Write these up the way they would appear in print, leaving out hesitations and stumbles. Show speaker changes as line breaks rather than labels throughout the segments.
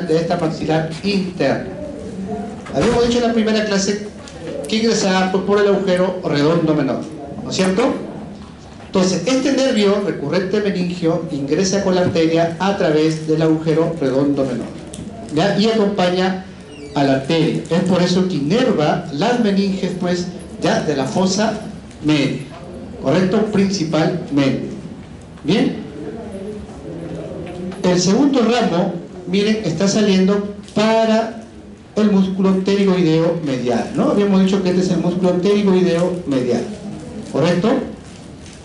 de esta maxilar interna. Habíamos dicho en la primera clase que ingresaba por el agujero redondo menor, ¿no es cierto? Entonces, este nervio recurrente meningio ingresa con la arteria a través del agujero redondo menor, ¿ya? Y acompaña a la arteria. Es por eso que inerva las meninges, pues, ya de la fosa media, ¿correcto? Principalmente. Bien. El segundo ramo, miren, está saliendo para el músculo pterigoideo medial, ¿no? Habíamos dicho que este es el músculo pterigoideo medial, ¿correcto?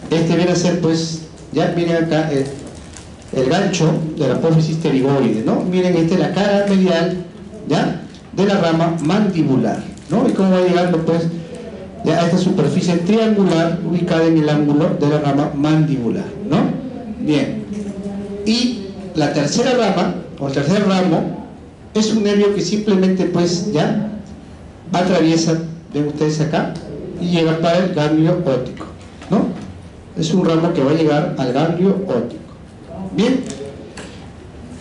Este viene a ser, pues, ya miren acá el gancho de la apófisis pterigoide, ¿no? Miren, esta es la cara medial, ¿ya? De la rama mandibular, ¿no? Y cómo va llegando, pues, ya a esta superficie triangular ubicada en el ángulo de la rama mandibular, ¿no? Bien. Y la tercera rama, o el tercer ramo, es un nervio que simplemente, pues, ya atraviesa, ven ustedes acá, y llega para el ganglio óptico, ¿no? Es un ramo que va a llegar al ganglio óptico. Bien,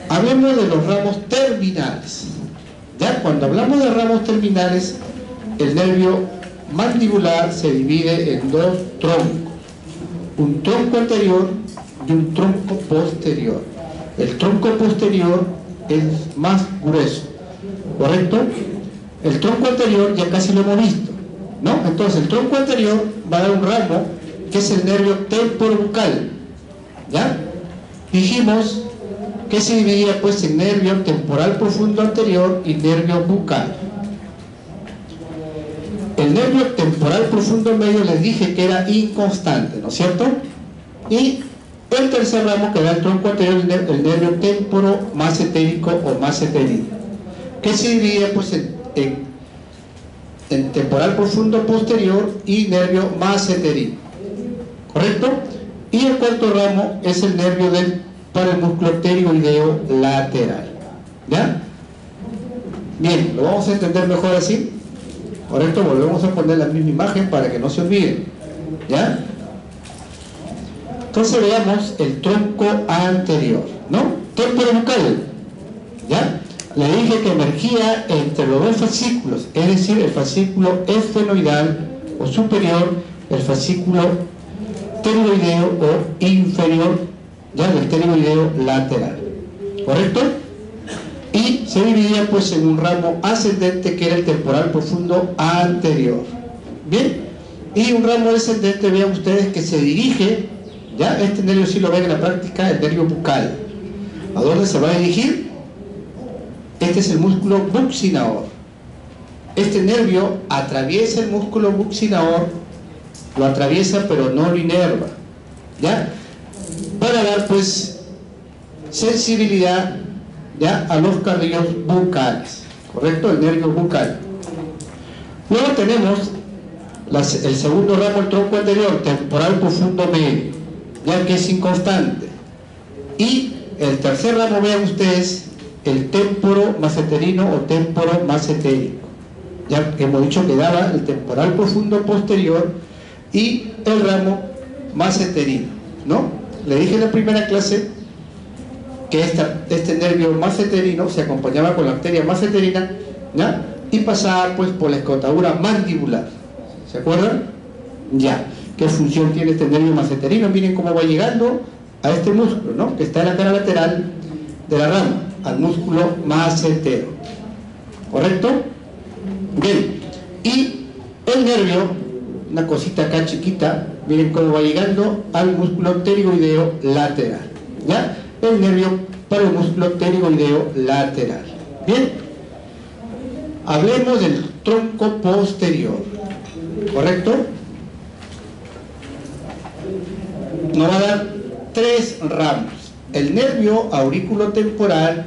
hablemos de los ramos terminales. Ya cuando hablamos de ramos terminales, el nervio mandibular se divide en dos troncos, un tronco anterior y un tronco posterior. El tronco posterior es más grueso, ¿correcto? El tronco anterior ya casi lo hemos visto, ¿no? Entonces el tronco anterior va a dar un ramo que es el nervio temporobucal, ¿ya? Dijimos que se dividía, pues, en nervio temporal profundo anterior y nervio bucal. El nervio temporal profundo medio les dije que era inconstante, ¿no es cierto? Y el tercer ramo que da el tronco anterior, el nervio temporo massetérico o masseterino, que se divide, pues, en temporal profundo posterior y nervio masseterino, ¿correcto? Y el cuarto ramo es el nervio para el músculo pterigoideo lateral, ¿ya? Bien, lo vamos a entender mejor así, ¿correcto? Volvemos a poner la misma imagen para que no se olviden, ¿ya? Entonces veamos el tronco anterior, ¿no? Temporobucal, ¿ya? Le dije que emergía entre los dos fascículos, es decir, el fascículo esfenoidal o superior, el fascículo pterigoideo o inferior, ya, del pterigoideo lateral, ¿correcto? Y se dividía, pues, en un ramo ascendente que era el temporal profundo anterior, ¿bien? Y un ramo descendente, vean ustedes, que se dirige, ya, este nervio sí lo ven en la práctica, el nervio bucal. ¿A dónde se va a dirigir? Este es el músculo buccinador. Este nervio atraviesa el músculo buccinador, lo atraviesa pero no lo inerva, ¿ya? Para dar, pues, sensibilidad, ya, a los carrilos bucales, ¿correcto? El nervio bucal. Luego tenemos el segundo ramo, el tronco anterior, temporal profundo medio, ya que es inconstante. Y el tercer ramo, vean ustedes, el temporo masseterino o temporo massetérico. Ya hemos dicho que daba el temporal profundo posterior y el ramo masseterino, ¿no? Le dije en la primera clase que este nervio masseterino se acompañaba con la arteria masseterina, ¿ya? Y pasaba, pues, por la escotadura mandibular. ¿Se acuerdan? Ya. ¿Qué función tiene este nervio masseterino? Miren cómo va llegando a este músculo, ¿no? Que está en la cara lateral de la rama, al músculo massetero, ¿correcto? Bien. Y el nervio, una cosita acá chiquita, miren cómo va llegando al músculo pterigoideo lateral, ¿ya? El nervio para el músculo pterigoideo lateral. Bien, hablemos del tronco posterior, ¿correcto? Nos va a dar tres ramos: el nervio auriculotemporal,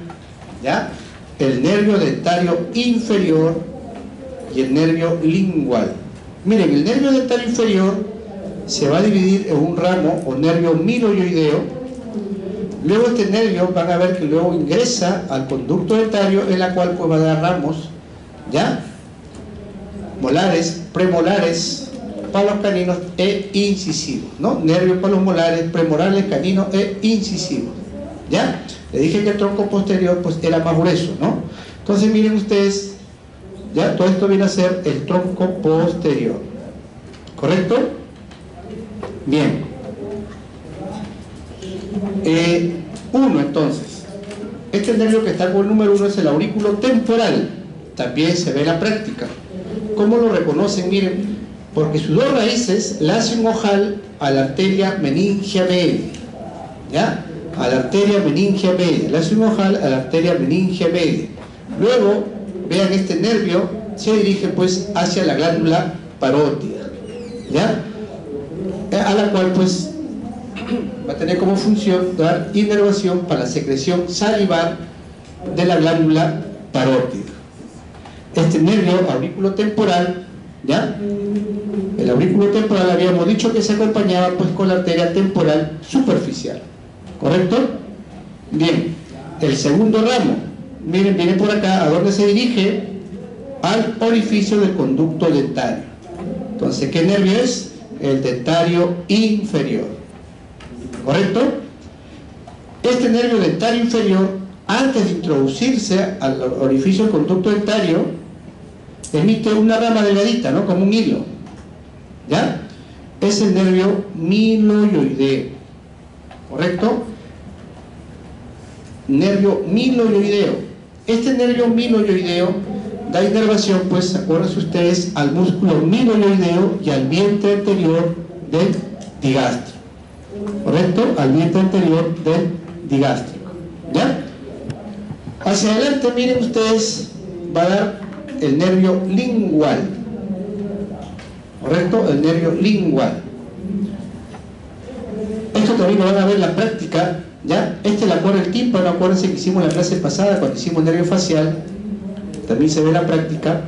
¿ya? El nervio dentario inferior y el nervio lingual. Miren, el nervio dentario inferior se va a dividir en un ramo o nervio miloioideo. Luego este nervio van a ver que luego ingresa al conducto dentario, en la cual, pues, va a dar ramos, ¿ya? Molares, premolares, palos caninos e incisivos, ¿no? Nervios palos molares, premolares, caninos e incisivos, ¿ya? Le dije que el tronco posterior pues era más grueso, ¿no? Entonces miren ustedes, ya todo esto viene a ser el tronco posterior, ¿correcto? Bien. Uno, entonces, este nervio que está con el número 1 es el aurículo temporal. También se ve en la práctica. ¿Cómo lo reconocen? Miren, porque sus dos raíces le hacen un ojal a la arteria meningia media, ¿ya? A la arteria meningia media, le hace un ojal a la arteria meningia media. Luego, vean, este nervio se dirige pues hacia la glándula parótida, ¿ya? A la cual pues va a tener como función dar inervación para la secreción salivar de la glándula parótida. Este nervio aurículo temporal, ¿ya? El aurículo temporal habíamos dicho que se acompañaba pues con la arteria temporal superficial, ¿correcto? Bien, el segundo ramo, miren, viene por acá, ¿a dónde se dirige? Al orificio del conducto dentario. Entonces, ¿qué nervio es? El dentario inferior, ¿correcto? Este nervio dentario inferior, antes de introducirse al orificio del conducto dentario, emite una rama delgadita, ¿no? Como un hilo, ¿ya? Es el nervio miloioideo, ¿correcto? Nervio miloioideo. Este nervio miloioideo da inervación, pues, acuérdense ustedes, al músculo miloioideo y al vientre anterior del digástrico, ¿correcto? Al vientre anterior del digástrico, ¿ya? Hacia adelante, miren ustedes, va a dar el nervio lingual, ¿correcto? El nervio lingual. Esto también lo van a ver en la práctica, ¿ya? Este es la cuerda del tímpano, acuérdense que hicimos la clase pasada cuando hicimos nervio facial, también se ve en la práctica,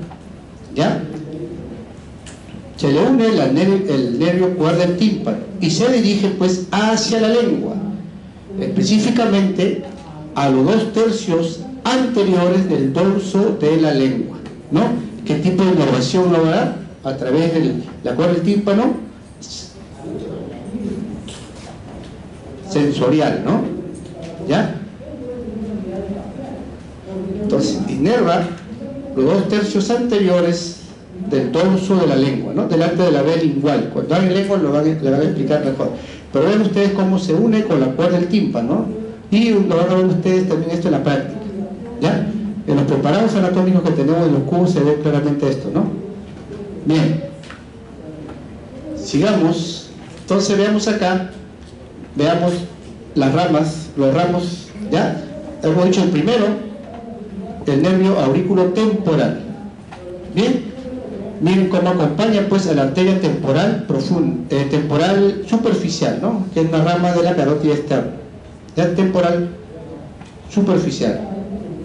¿ya? Se le une el nervio cuerda del tímpano y se dirige pues hacia la lengua, específicamente a los 2/3 anteriores del dorso de la lengua, ¿no? ¿Qué tipo de inervación lo va a dar? A través de la cuerda del tímpano sensorial, ¿no? ¿Ya? Entonces, inerva los 2/3 anteriores del dorso de la lengua, ¿no? Delante de la vena lingual. Cuando hagan lengua le van a explicar mejor. Pero ven ustedes cómo se une con la cuerda del tímpano, ¿no? Y lo van a ver ustedes también esto en la práctica, ¿ya? En los preparados anatómicos que tenemos en los cubos se ve claramente esto, ¿no? Bien, sigamos. Entonces veamos acá, veamos las ramas, los ramos, ¿ya? Hemos dicho el primero, el nervio aurículo temporal. Bien, miren cómo acompaña pues a la arteria temporal profunda, temporal superficial, ¿no? Que es una rama de la carótida externa, ya, temporal superficial,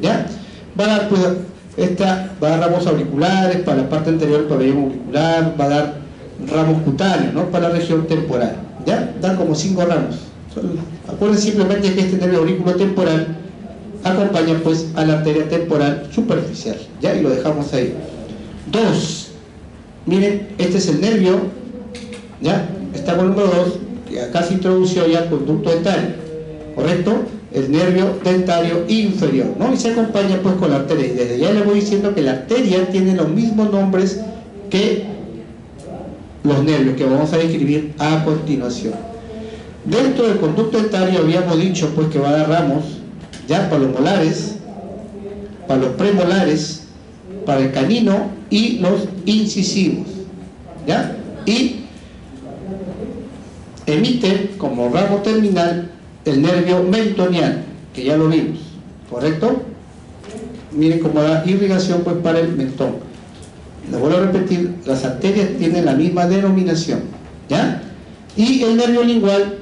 ¿ya? Va a dar pues, va a dar ramos auriculares para la parte anterior del pabellón auricular, va a dar ramos cutáneos, ¿no? Para la región temporal, ¿ya? Dan como 5 ramos. Acuérdense simplemente que este nervio aurículo temporal acompaña pues a la arteria temporal superficial, ¿ya? Y lo dejamos ahí. 2, miren, este es el nervio, ¿ya? Está con el número 2, que acá se introdució ya el conducto dentario, ¿correcto? El nervio dentario inferior, ¿no? Y se acompaña pues con la arteria. Y desde ya les voy diciendo que la arteria tiene los mismos nombres que los nervios que vamos a describir a continuación. Dentro del conducto dentario habíamos dicho pues que va a dar ramos, ya, para los molares, para los premolares, para el canino y los incisivos, ¿ya? Y emite como ramo terminal el nervio mentoniano, que ya lo vimos, ¿correcto? Miren cómo da irrigación pues para el mentón. Les vuelvo a repetir, las arterias tienen la misma denominación, ¿ya? Y el nervio lingual,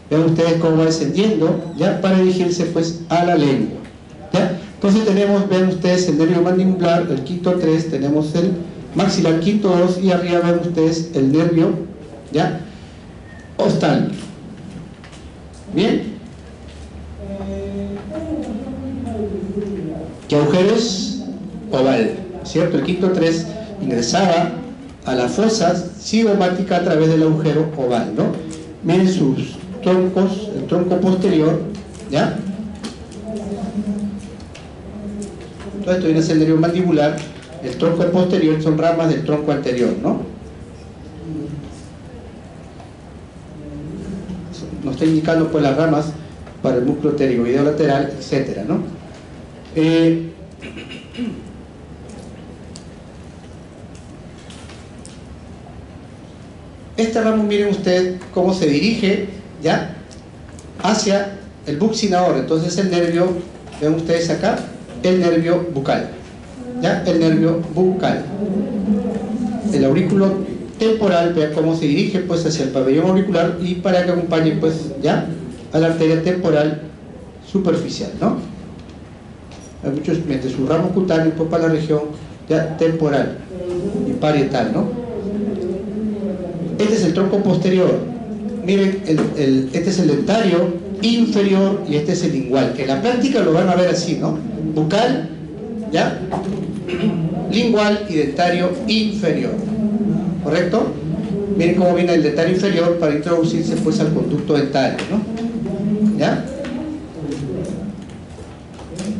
vean ustedes cómo va descendiendo, ¿ya? Para dirigirse pues a la lengua, ¿ya? Entonces tenemos, ven ustedes, el nervio mandibular, el quinto 3, tenemos el maxilar quinto 2 y arriba ven ustedes el nervio, ¿ya? Oftálmico. Bien. ¿Qué agujero es? Oval, ¿cierto? El quinto 3 ingresaba a la fosa cigomática a través del agujero oval, ¿no? Miren sus troncos, el tronco posterior, ¿ya? Todo esto viene a ser el nervio mandibular, el tronco posterior son ramas del tronco anterior, ¿no? Nos está indicando pues las ramas para el músculo pterigoideo lateral, etcétera, ¿no? Este ramo, miren ustedes cómo se dirige, ¿ya?, hacia el buccinador. Entonces el nervio, ven ustedes acá, el nervio bucal, ¿ya? El nervio bucal. El aurículo temporal, vean cómo se dirige pues hacia el pabellón auricular y para que acompañe pues ya a la arteria temporal superficial, ¿no? Hay muchos, mientras su ramo cutáneo pues para la región ya temporal y parietal, ¿no? Este es el tronco posterior. Miren, este es el dentario inferior y este es el lingual. En la práctica lo van a ver así, ¿no? Bucal, ¿ya? Lingual y dentario inferior. ¿Correcto? Miren cómo viene el dentario inferior para introducirse pues al conducto dentario, ¿no? ¿Ya?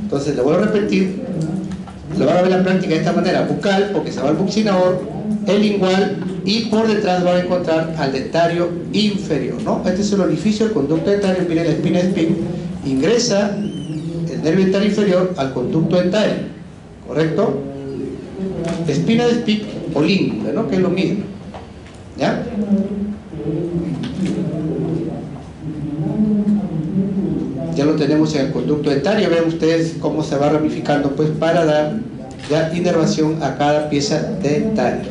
Entonces, le vuelvo a repetir, lo van a ver en la práctica de esta manera: bucal, porque se va al buccinador, el lingual, y por detrás van a encontrar al dentario inferior, ¿no? Este es el orificio del conducto dentario. Miren la espina de Spick, ingresa el nervio dentario inferior al conducto dentario, ¿correcto? Espina de Spick o língula, ¿no?, que es lo mismo, ¿ya? Ya lo tenemos en el conducto dentario. Ven ustedes cómo se va ramificando pues para dar ya inervación a cada pieza dentaria,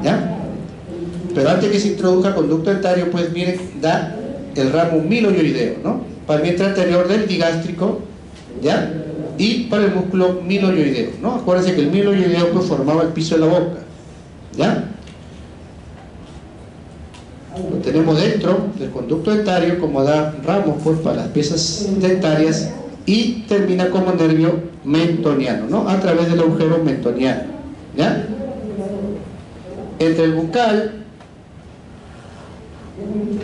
¿ya? Pero antes que se introduzca el conducto dentario, pues miren, da el ramo miloioideo, ¿no? Para el vientre anterior del digástrico, ¿ya? Y para el músculo miloioideo, ¿no? Acuérdense que el miloioideo pues formaba el piso de la boca, ¿ya? Lo tenemos dentro del conducto dentario, como da ramos pues para las piezas dentarias, y termina como nervio mentoniano, ¿no? A través del agujero mentoniano, ¿ya? Entre el bucal,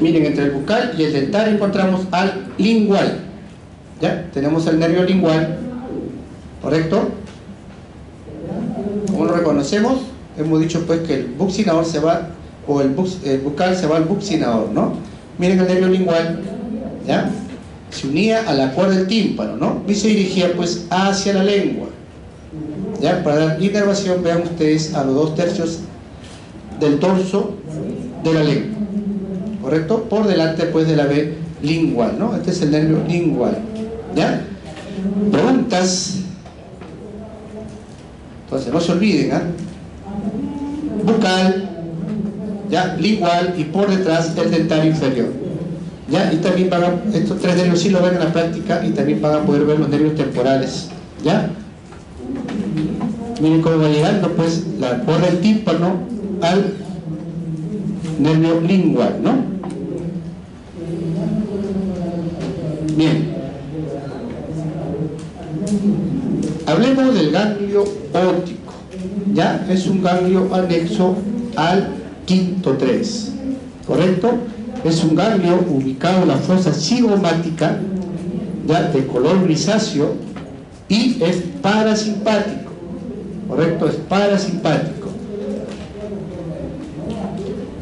miren, entre el bucal y el dentario encontramos al lingual, ¿ya? Tenemos el nervio lingual, ¿correcto? ¿Cómo lo reconocemos? Hemos dicho pues que el buccinador se va, o el bucal se va al buccinador, ¿no? Miren el nervio lingual, ¿ya? Se unía a la cuerda del tímpano, ¿no? Y se dirigía pues hacia la lengua, ¿ya? Para dar inervación, vean ustedes, a los 2/3 del dorso de la lengua, ¿correcto? Por delante pues de la B lingual, ¿no? Este es el nervio lingual, ¿ya? Preguntas. Entonces no se olviden, ¿eh? Bucal, ¿ya? Lingual, y por detrás el dentario inferior, ¿ya? Y también van a, estos tres nervios sí lo ven en la práctica, y también van a poder ver los nervios temporales, ¿ya? Miren cómo va llegando pues la cuerda del tímpano al nervio lingual, ¿no? Bien, hablemos del ganglio óptico, ¿ya? Es un ganglio anexo al quinto 3, ¿correcto? Es un ganglio ubicado en la fosa cigomática, ya, de color grisáceo, y es parasimpático, ¿correcto? Es parasimpático.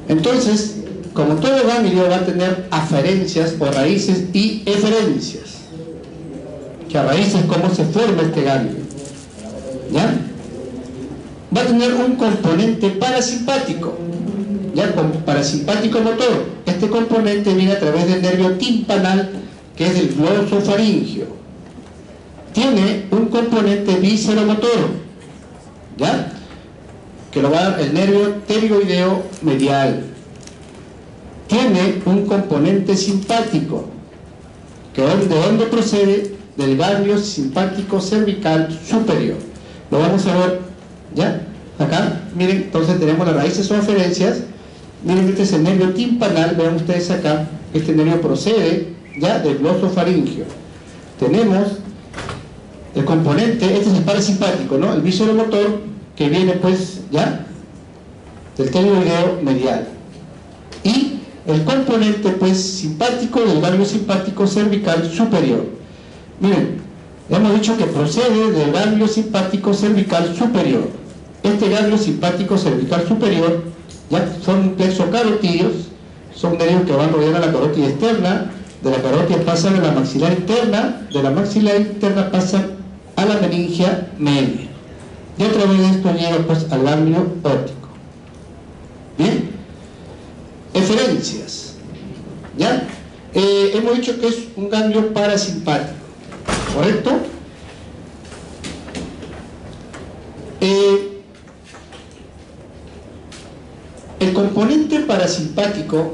Entonces, como todo ganglio va a tener aferencias o raíces y eferencias, que a raíz es cómo se forma este ganglio, ¿ya? Va a tener un componente parasimpático, ya, con parasimpático motor. Este componente viene a través del nervio timpanal, que es el glosofaringio. Tiene un componente visceromotor, ¿ya?, que lo va a dar el nervio pterigoideo medial. Tiene un componente simpático, que ¿de dónde procede? Del ganglio simpático cervical superior. Lo vamos a ver, ¿ya? Acá, miren, entonces tenemos las raíces o aferencias. Miren, este es el nervio timpanal. Vean ustedes acá, este nervio procede, ¿ya?, del glosofaringio. Tenemos el componente, este es el parasimpático, ¿no?, el visceromotor, que viene pues, ¿ya?, del pterigoideo medial. Y el componente pues simpático del ganglio simpático cervical superior. Miren, Hemos dicho que procede del ganglio simpático cervical superior. Este ganglio simpático cervical superior ya son plexocarotídeos, son nervios que van rodeando la carótida externa, de la carótida pasan a la maxilar interna, de la maxilar interna pasan a la meningia media. Y a través de esto llega pues al ganglio óptico. Bien, eferencias. ¿Ya? Hemos dicho que es un ganglio parasimpático, ¿correcto? El componente parasimpático,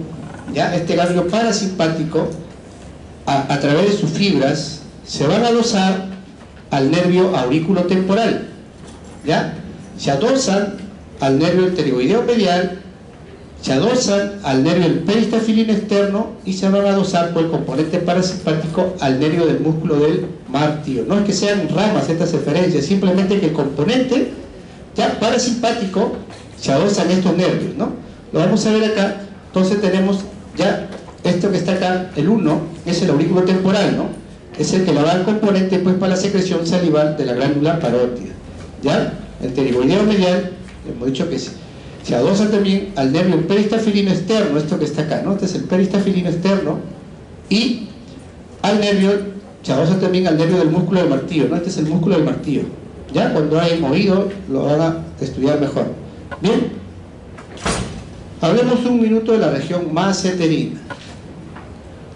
¿ya? Este ganglio parasimpático, a través de sus fibras, se van a adosar al nervio auriculotemporal, ¿ya? Se adosan al nervio pterygoideo medial, se adosan al nervio del peristafilino externo y se van a adosar por el componente parasimpático al nervio del músculo del martillo. No es que sean ramas estas eferencias, simplemente que el componente ya parasimpático se adosan estos nervios, ¿no? Lo vamos a ver acá. Entonces tenemos ya esto que está acá, el 1, es el aurículo temporal, ¿no? Es el que le da el componente pues para la secreción salival de la glándula parótida, ¿ya? El pterygoideo medial, hemos dicho que se adosa también al nervio peristafilino externo, esto que está acá, ¿no? Este es el peristafilino externo, y al nervio, se adosa también al nervio del músculo del martillo, ¿no? Este es el músculo del martillo, ¿ya? Cuando hay oído lo van a estudiar mejor. Bien, hablemos un minuto de la región maceterina.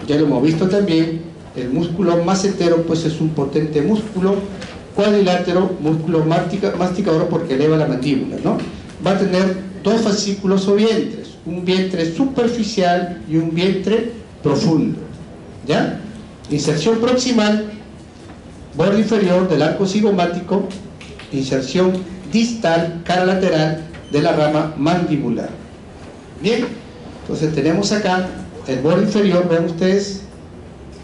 Ya lo hemos visto también, el músculo macetero pues es un potente músculo cuadrilátero, músculo masticador porque eleva la mandíbula, ¿no? Va a tener dos fascículos o vientres, un vientre superficial y un vientre profundo, ¿ya? Inserción proximal, borde inferior del arco cigomático, inserción distal, cara lateral de la rama mandibular. Bien, entonces tenemos acá el borde inferior, vean ustedes,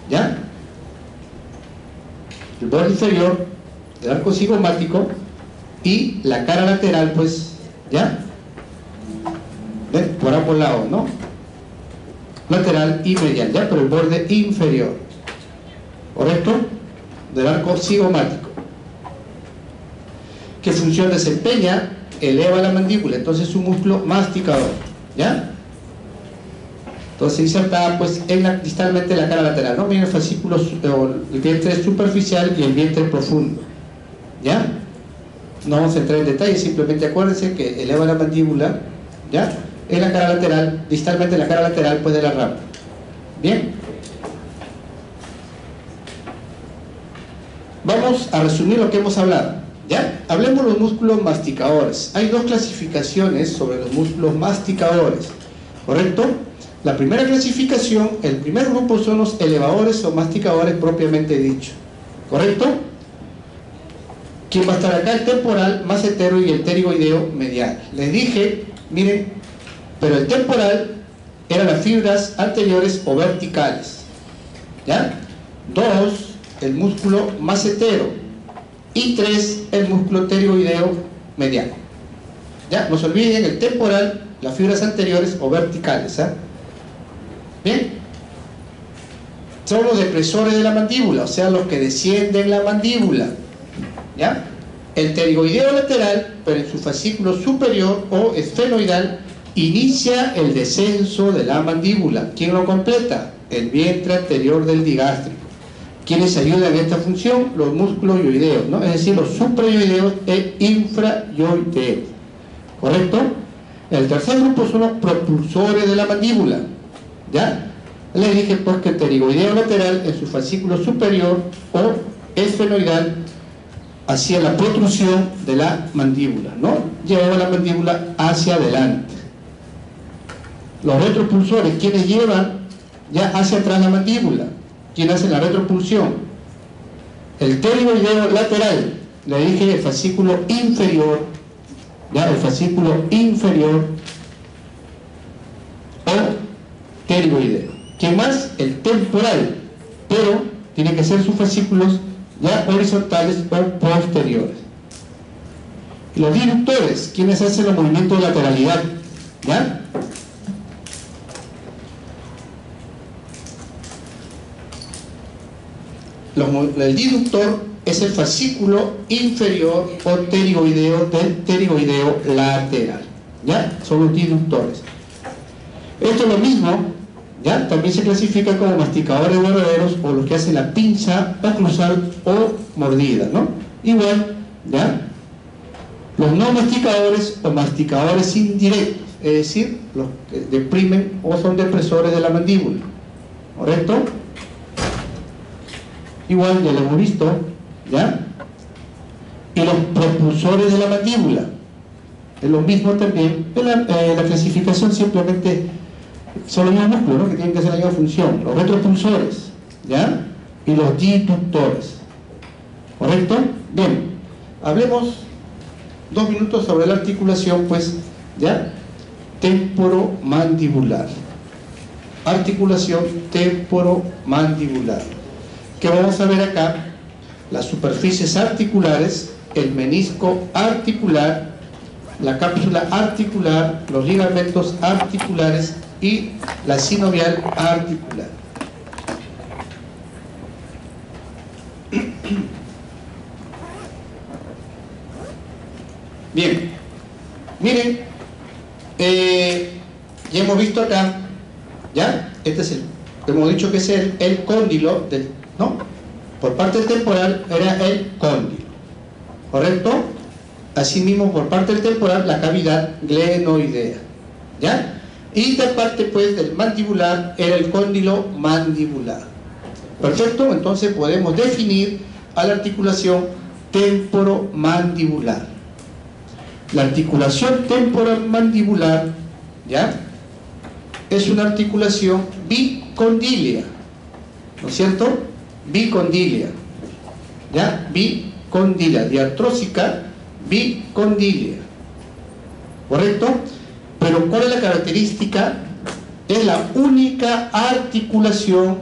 ¿ya? El borde inferior del arco cigomático y la cara lateral, pues, ¿ya? ¿Ven? Por ambos lados, ¿no? Lateral y medial, ¿ya? Pero el borde inferior, ¿correcto? Del arco cigomático. ¿Qué función desempeña? Eleva la mandíbula, entonces es un músculo masticador, ¿ya? Entonces insertada pues distalmente la cara lateral, ¿no? Miren el fascículo, el vientre superficial y el vientre profundo, ¿ya? No vamos a entrar en detalle, simplemente acuérdense que eleva la mandíbula, ¿ya? En la cara lateral, distalmente en la cara lateral pues de la rama. Bien, vamos a resumir lo que hemos hablado, ¿ya? Hablemos de los músculos masticadores. Hay dos clasificaciones sobre los músculos masticadores, ¿correcto? La primera clasificación, el primer grupo son los elevadores o masticadores propiamente dicho, ¿correcto? ¿Quién va a estar acá? El temporal, macetero y el pterygoideo medial. Les dije, miren, pero el temporal eran las fibras anteriores o verticales, ¿ya? 2, el músculo macetero, y 3, el músculo pterygoideo medial, ¿ya? No se olviden, el temporal, las fibras anteriores o verticales, ¿eh? Bien, son los depresores de la mandíbula, o sea, los que descienden la mandíbula, ¿ya? El pterygoideo lateral, pero en su fascículo superior o esfenoidal, inicia el descenso de la mandíbula. ¿Quién lo completa? El vientre anterior del digástrico. ¿Quiénes ayudan en esta función? Los músculos yoideos, ¿no? Es decir, los suprayoideos e infrayoideos, ¿correcto? El tercer grupo son los propulsores de la mandíbula, ¿ya? Les dije pues que el pterygoideo lateral en su fascículo superior o esfenoidal hacía la protrusión de la mandíbula, ¿no? Llevaba la mandíbula hacia adelante. Los retropulsores, quienes llevan ya hacia atrás la mandíbula, quienes hacen la retropulsión. El pterygoideo lateral, le dije el fascículo inferior, ya el fascículo inferior o pterygoideo. ¿Quién más? El temporal, pero tiene que ser sus fascículos ya horizontales o posteriores. Y los disductores, quienes hacen los movimientos de lateralidad, ¿ya? el diductor es el fascículo inferior o pterigoideo del pterigoideo lateral, ¿ya? Son los diductores. Esto es lo mismo, ¿ya? También se clasifica como masticadores verdaderos o los que hacen la pinza oclusal o mordida, ¿no? Igual, ¿ya? Los no masticadores o masticadores indirectos, es decir, los que deprimen o son depresores de la mandíbula, ¿correcto? Igual ya lo hemos visto, ¿ya? Y los propulsores de la mandíbula, es lo mismo también. La clasificación simplemente son los mismos músculos, ¿no? Que tienen que hacer la misma función. Los retropulsores, ¿ya? Y los diductores, ¿correcto? Bien, hablemos 2 minutos sobre la articulación, pues, ¿ya? Temporomandibular. Articulación temporomandibular. ¿Qué vamos a ver acá? Las superficies articulares, el menisco articular, la cápsula articular, los ligamentos articulares y la sinovial articular. Bien, miren, ya hemos visto acá, ¿ya? Este es hemos dicho que es el cóndilo, ¿no? Por parte del temporal era el cóndilo, ¿correcto? Asimismo, por parte del temporal, la cavidad glenoidea, ¿ya? Y de parte, pues, del mandibular era el cóndilo mandibular. Perfecto, entonces podemos definir a la articulación temporomandibular. La articulación temporomandibular, ¿ya? Es una articulación bicondilia, ¿no es cierto? Bicondilia, ¿ya? Bicondilia, diartrósica, bicondilia, ¿correcto? Pero ¿cuál es la característica? Es la única articulación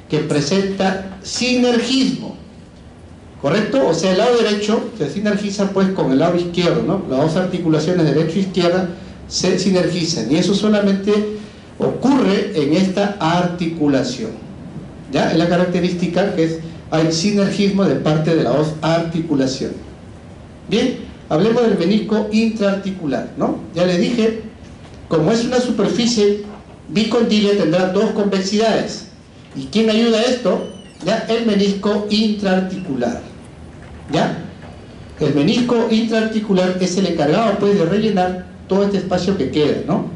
que presenta sinergismo, ¿correcto? O sea, el lado derecho se sinergiza pues con el lado izquierdo, ¿no? Las dos articulaciones derecha e izquierda se sinergizan, y eso solamente ocurre en esta articulación, ¿ya? Es la característica que hay sinergismo de parte de las dos articulaciones. Bien, hablemos del menisco intraarticular, ¿no? Ya les dije, como es una superficie bicondilia, tendrá 2 convexidades. ¿Y quién ayuda a esto? ¿Ya? El menisco intraarticular, ¿ya? El menisco intraarticular es el encargado, pues, de rellenar todo este espacio que queda, ¿no?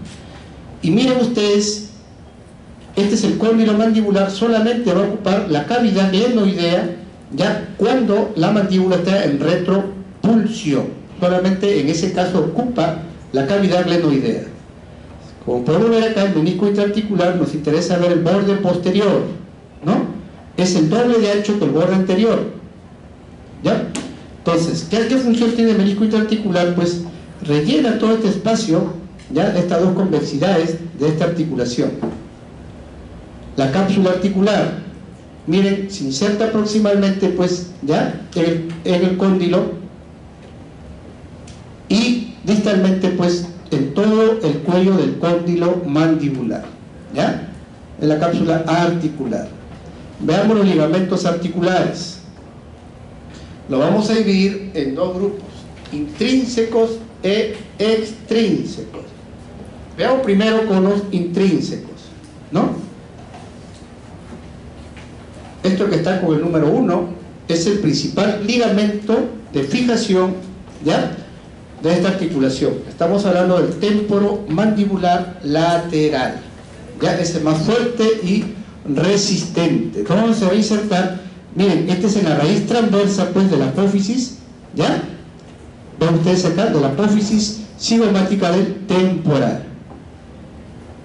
Y miren ustedes, este es el cóndilo mandibular, solamente va a ocupar la cavidad glenoidea, ¿ya? Cuando la mandíbula está en retropulsión, solamente en ese caso ocupa la cavidad glenoidea. Como podemos ver acá, el menisco intraarticular nos interesa ver el borde posterior, ¿no? Es el doble de ancho que el borde anterior, ¿ya? Entonces, ¿qué función tiene el menisco intraarticular? Pues rellena todo este espacio, ¿ya? Estas 2 convexidades de esta articulación. La cápsula articular, miren, se inserta proximalmente, pues, ¿ya? En el cóndilo, y distalmente, pues, en todo el cuello del cóndilo mandibular, ¿ya? En la cápsula articular. Veamos los ligamentos articulares. Lo vamos a dividir en 2 grupos, intrínsecos e extrínsecos. Veamos primero con los intrínsecos, ¿no? Esto que está con el número 1 es el principal ligamento de fijación, ¿ya? De esta articulación. Estamos hablando del temporomandibular lateral, ¿ya? Es el más fuerte y resistente. ¿Cómo se va a insertar? Miren, este es en la raíz transversa, pues, de la apófisis, ¿ya? Ven ustedes acá, de la apófisis cigomática del temporal.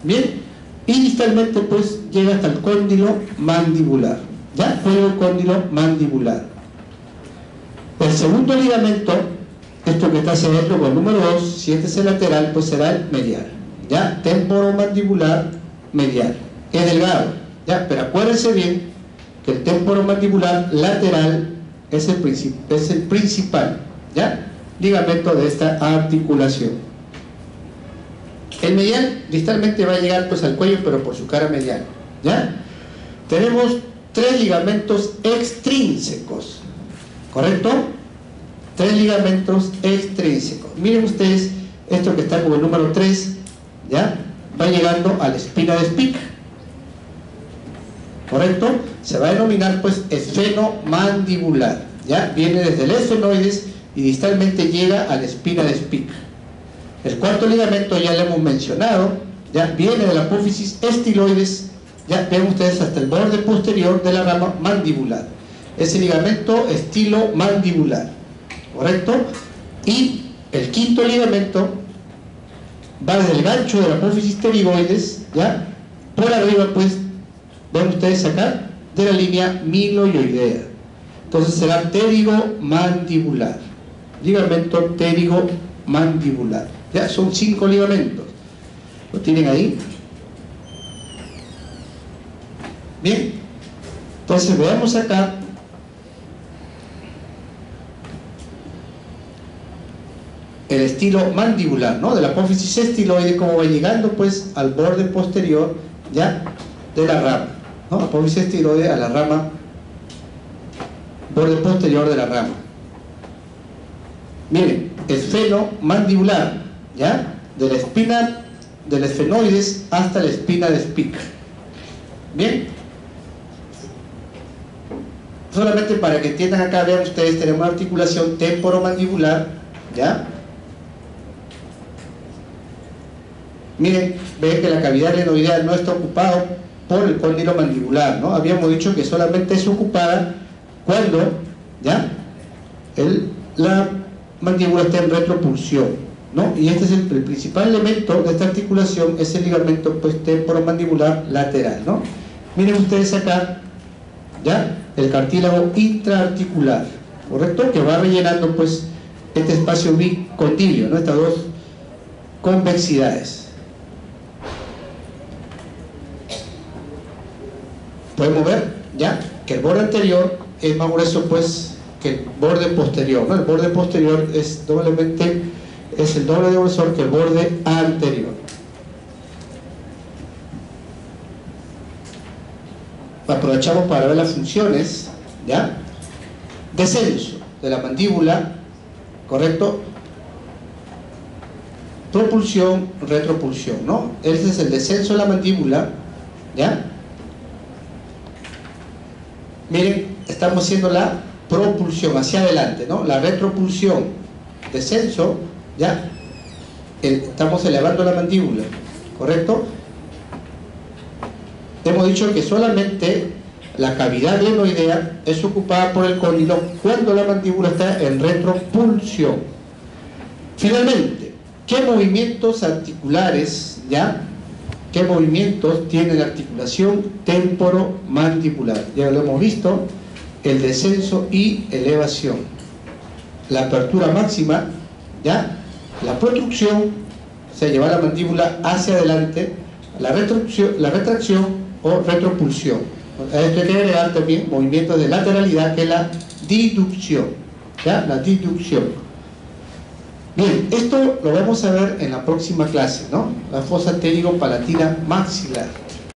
Bien, y distalmente, pues, llega hasta el cóndilo mandibular, ¿ya? Cuello del cóndilo mandibular. El segundo ligamento, esto que está hacia adentro con el número 2, si este es el lateral, pues será el medial, ¿ya? Temporomandibular medial. Es delgado, ¿ya? Pero acuérdense bien que el temporomandibular lateral es el principal, ¿ya? Ligamento de esta articulación. El medial distalmente va a llegar, pues, al cuello, pero por su cara medial, ¿ya? Tenemos 3 ligamentos extrínsecos, ¿correcto? 3 ligamentos extrínsecos. Miren ustedes, esto que está como el número 3, ¿ya? Va llegando a la espina de Spica, ¿correcto? Se va a denominar pues esfenomandibular, ¿ya? Viene desde el esfenoides y distalmente llega a la espina de Spica. El cuarto ligamento ya lo hemos mencionado, ya viene de la apófisis estiloides, ya ven ustedes hasta el borde posterior de la rama mandibular. Ese ligamento estilomandibular, ¿correcto? Y el quinto ligamento va desde el gancho de la apófisis pterigoides, ya por arriba pues, ven ustedes acá, de la línea miloioidea. Entonces será pterigomandibular, ligamento pterigomandibular. Ya son 5 ligamentos. ¿Lo tienen ahí? Bien. Entonces veamos acá. El estilo mandibular, ¿no? De la apófisis estiloide, como va llegando pues al borde posterior, ya, de la rama, ¿no? Apófisis estiloide a la rama, borde posterior de la rama. Miren, esfenomandibular, ¿ya? De la espina, del esfenoides hasta la espina de Spica. Bien. Solamente para que entiendan acá, vean ustedes, tenemos una articulación temporomandibular, ¿ya? Miren, ven que la cavidad glenoidea no está ocupada por el cóndilo mandibular, ¿no? Habíamos dicho que solamente es ocupada cuando, ¿ya? La mandíbula está en retropulsión, ¿no? Y este es el principal elemento de esta articulación, es el ligamento pues, temporomandibular lateral, ¿no? Miren ustedes acá, ¿ya? El cartílago intraarticular, ¿correcto? Que va rellenando pues este espacio bicondilio, ¿no? Estas dos convexidades. Podemos ver, ¿ya? Que el borde anterior es más grueso pues que el borde posterior, ¿no? El borde posterior es el doble de grosor que el borde anterior. Aprovechamos para ver las funciones, ¿ya? Descenso de la mandíbula, ¿correcto? Propulsión, retropulsión, ¿no? Ese es el descenso de la mandíbula, ¿ya? Miren, estamos haciendo la propulsión hacia adelante, ¿no? La retropulsión, descenso, ¿ya? Estamos elevando la mandíbula, ¿correcto? Hemos dicho que solamente la cavidad glenoidea es ocupada por el cóndilo cuando la mandíbula está en retropulsión. Finalmente, ¿qué movimientos articulares, ya? ¿Qué movimientos tiene la articulación temporomandibular? Ya lo hemos visto, el descenso y elevación. La apertura máxima, ¿ya? La protrucción, o sea, llevar la mandíbula hacia adelante, la retracción o retropulsión. A esto hay que agregar también movimientos de lateralidad, que es la diducción, ¿ya? La diducción. Bien, esto lo vamos a ver en la próxima clase, ¿no? La fosa pterigo-palatina maxilar.